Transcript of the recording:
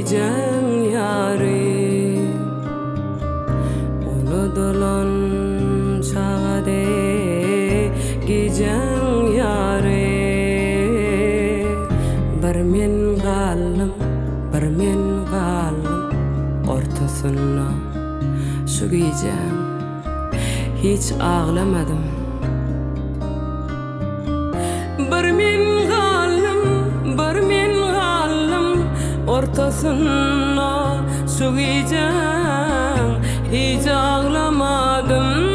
giyeceğim yari. Onu dolan çağade giyeceğim yari. Bir men galım, bir men galım ortasına şu giyeceğim. Hiç ağlamadım. Bir men galım, bir men galım ortasına şu giyeceğim. Hiç ağlamadım.